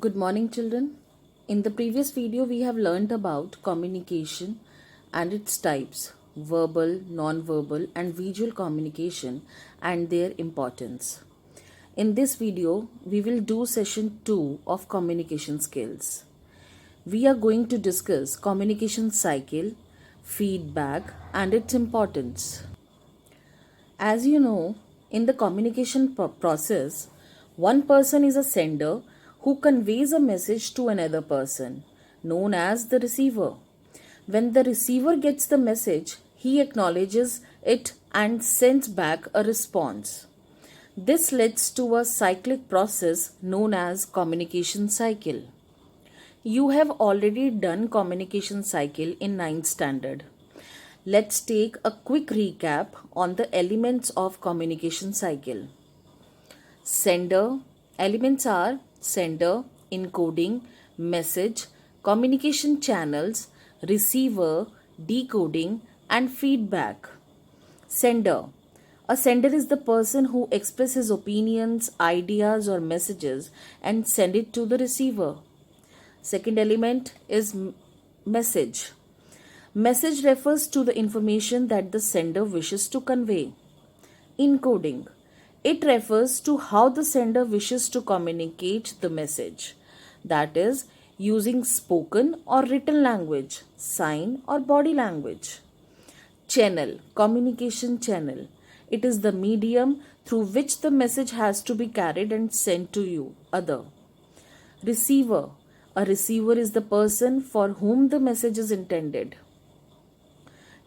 Good morning, children. In the previous video, we have learned about communication and its types verbal, non-verbal, and visual communication and their importance. In this video, we will do session 2 of communication skills. We are going to discuss communication cycle, feedback, and its importance. As you know, in the communication process, one person is a sender who conveys a message to another person, known as the receiver. When the receiver gets the message, he acknowledges it and sends back a response. This leads to a cyclic process known as communication cycle. You have already done communication cycle in 9th standard. Let's take a quick recap on the elements of communication cycle. Sender. Elements are sender, encoding, message, communication channels, receiver, decoding, and feedback. Sender. A sender is the person who expresses opinions, ideas, or messages and send it to the receiver. Second element is message. Message refers to the information that the sender wishes to convey. Encoding. It refers to how the sender wishes to communicate the message. That is, using spoken or written language, sign or body language. Channel. Communication channel. It is the medium through which the message has to be carried and sent to you, other. Receiver. A receiver is the person for whom the message is intended.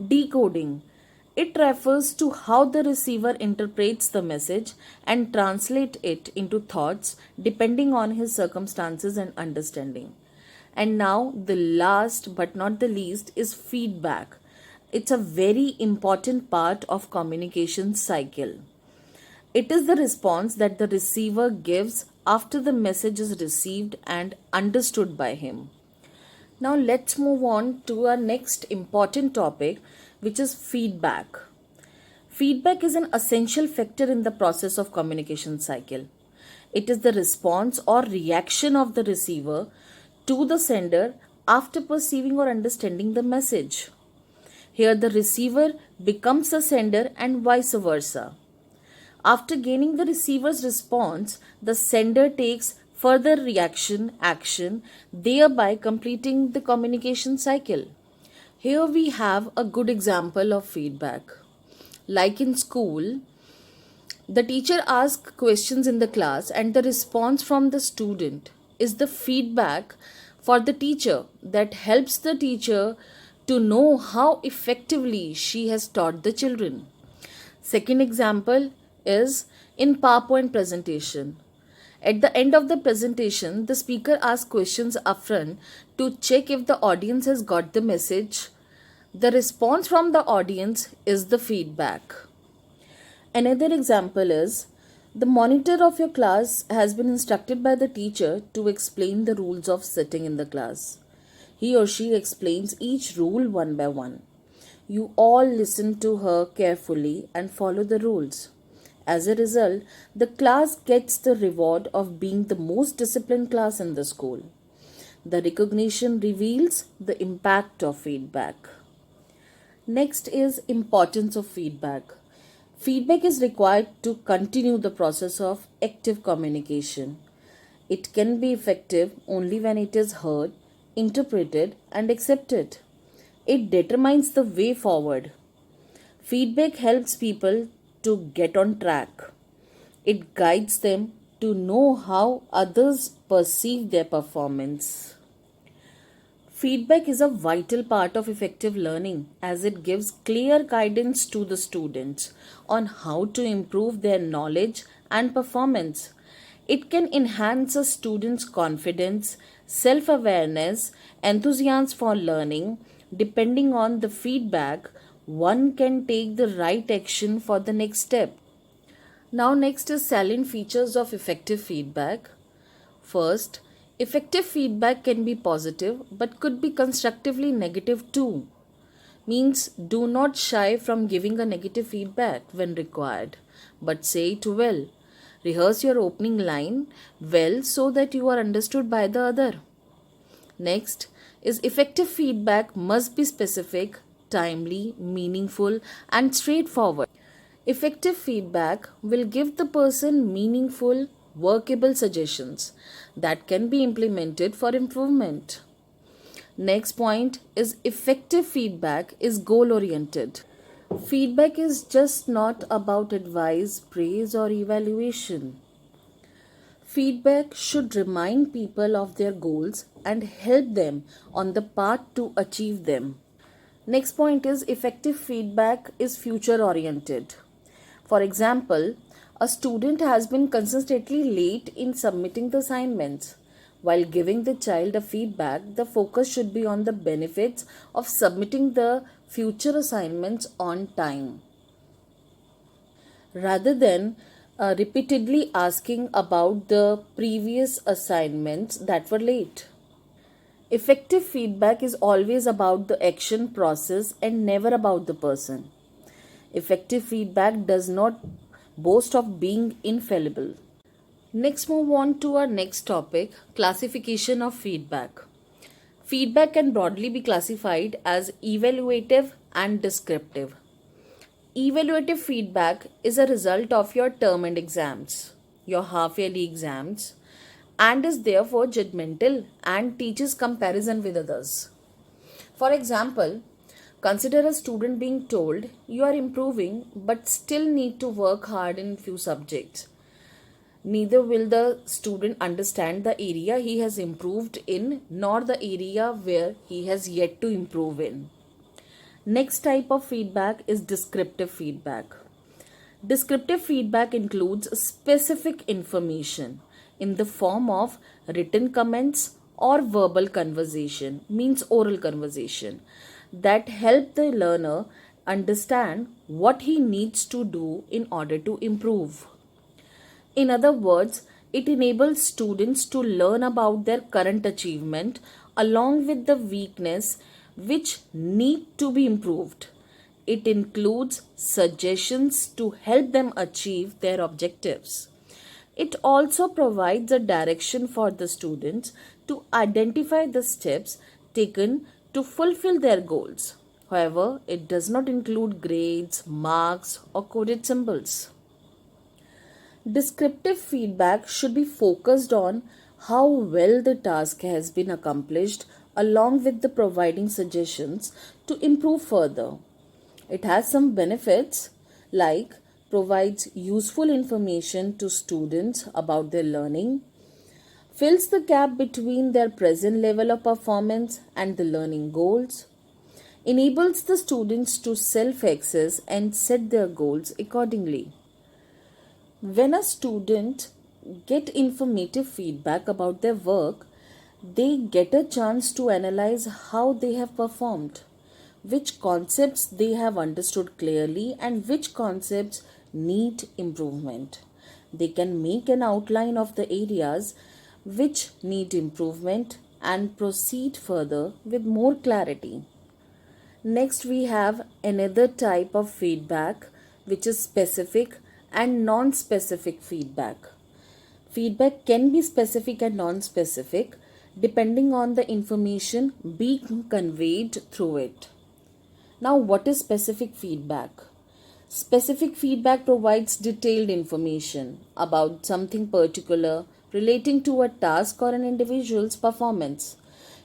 Decoding. It refers to how the receiver interprets the message and translates it into thoughts depending on his circumstances and understanding. And now the last but not the least is feedback. It's a very important part of communication cycle. It is the response that the receiver gives after the message is received and understood by him. Now let's move on to our next important topic, which is feedback. Feedback is an essential factor in the process of communication cycle. It is the response or reaction of the receiver to the sender after perceiving or understanding the message. Here the receiver becomes the sender and vice versa. After gaining the receiver's response, the sender takes further reaction action, thereby completing the communication cycle. Here we have a good example of feedback. Like in school, the teacher asks questions in the class and the response from the student is the feedback for the teacher that helps the teacher to know how effectively she has taught the children. Second example is in PowerPoint presentation. At the end of the presentation, the speaker asks questions upfront to check if the audience has got the message. The response from the audience is the feedback. Another example is the monitor of your class has been instructed by the teacher to explain the rules of sitting in the class. He or she explains each rule one by one. You all listen to her carefully and follow the rules. As a result, the class gets the reward of being the most disciplined class in the school. The recognition reveals the impact of feedback. Next is importance of feedback. Feedback is required to continue the process of active communication. It can be effective only when it is heard, interpreted, and accepted. It determines the way forward. Feedback helps people to get on track. It guides them to know how others perceive their performance. Feedback is a vital part of effective learning as it gives clear guidance to the students on how to improve their knowledge and performance. It can enhance a student's confidence, self-awareness, enthusiasm for learning. Depending on the feedback, one can take the right action for the next step. Now next is salient features of effective feedback. First, effective feedback can be positive but could be constructively negative too. Means do not shy from giving a negative feedback when required, but say it well. Rehearse your opening line well so that you are understood by the other. Next is effective feedback must be specific, timely, meaningful, and straightforward. Effective feedback will give the person meaningful, workable suggestions that can be implemented for improvement. Next point is effective feedback is goal oriented. Feedback is just not about advice, praise, or evaluation. Feedback should remind people of their goals and help them on the path to achieve them. Next point is effective feedback is future oriented. For example, a student has been consistently late in submitting the assignments. While giving the child a feedback, the focus should be on the benefits of submitting the future assignments on time rather than repeatedly asking about the previous assignments that were late. Effective feedback is always about the action process and never about the person. Effective feedback does not boast of being infallible. Next, move on to our next topic, classification of feedback. Feedback can broadly be classified as evaluative and descriptive. Evaluative feedback is a result of your term and exams, your half yearly exams, and is therefore judgmental and teaches comparison with others. For example, consider a student being told you are improving but still need to work hard in few subjects. Neither will the student understand the area he has improved in nor the area where he has yet to improve in. Next type of feedback is descriptive feedback. Descriptive feedback includes specific information in the form of written comments or verbal conversation, means oral conversation, that help the learner understand what he needs to do in order to improve. In other words, it enables students to learn about their current achievement along with the weakness which need to be improved. It includes suggestions to help them achieve their objectives. It also provides a direction for the students to identify the steps taken to fulfill their goals. However, it does not include grades, marks, or coded symbols. Descriptive feedback should be focused on how well the task has been accomplished along with the providing suggestions to improve further. It has some benefits like provides useful information to students about their learning, fills the gap between their present level of performance and the learning goals, enables the students to self-access and set their goals accordingly. When a student get informative feedback about their work, they get a chance to analyze how they have performed, which concepts they have understood clearly and which concepts need improvement. They can make an outline of the areas which need improvement and proceed further with more clarity. Next, we have another type of feedback which is specific and non specific feedback. Feedback can be specific and non specific depending on the information being conveyed through it. Now, what is specific feedback? Specific feedback provides detailed information about something particular relating to a task or an individual's performance.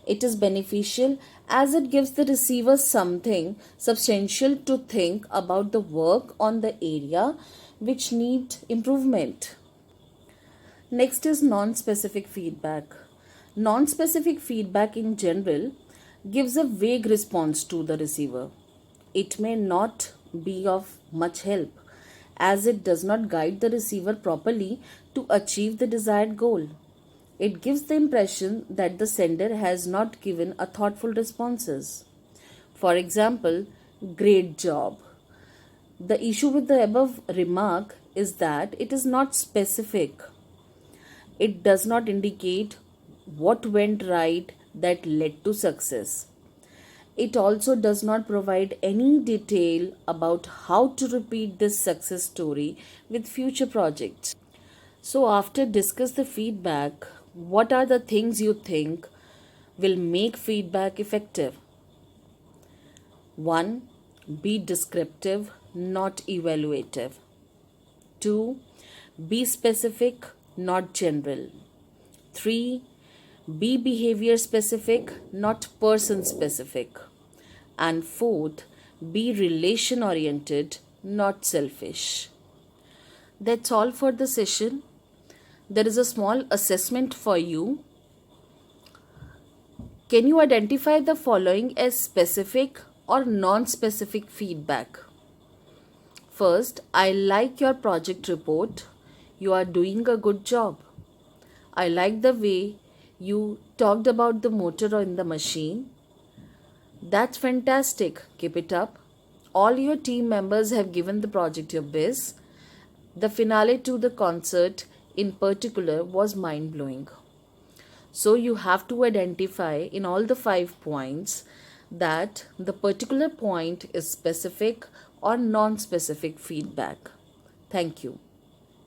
It is beneficial as it gives the receiver something substantial to think about the work on the area which need improvement. Next is non-specific feedback. Non-specific feedback in general gives a vague response to the receiver. It may not be of much help as it does not guide the receiver properly to achieve the desired goal. It gives the impression that the sender has not given a thoughtful responses. For example, great job. The issue with the above remark is that it is not specific. It does not indicate what went right that led to success. It also does not provide any detail about how to repeat this success story with future projects. So after discuss the feedback, what are the things you think will make feedback effective? 1. Be descriptive, not evaluative. 2. Be specific, not general. 3. Be behavior specific, not person specific. And 4th, be relation oriented, not selfish. That's all for the session. There is a small assessment for you. Can you identify the following as specific or non-specific feedback? First, I like your project report. You are doing a good job. I like the way you talked about the motor in the machine. That's fantastic. Keep it up. All your team members have given the project your best. The finale to the concert in particular was mind-blowing. So you have to identify in all the 5 points that the particular point is specific or non-specific feedback. Thank you.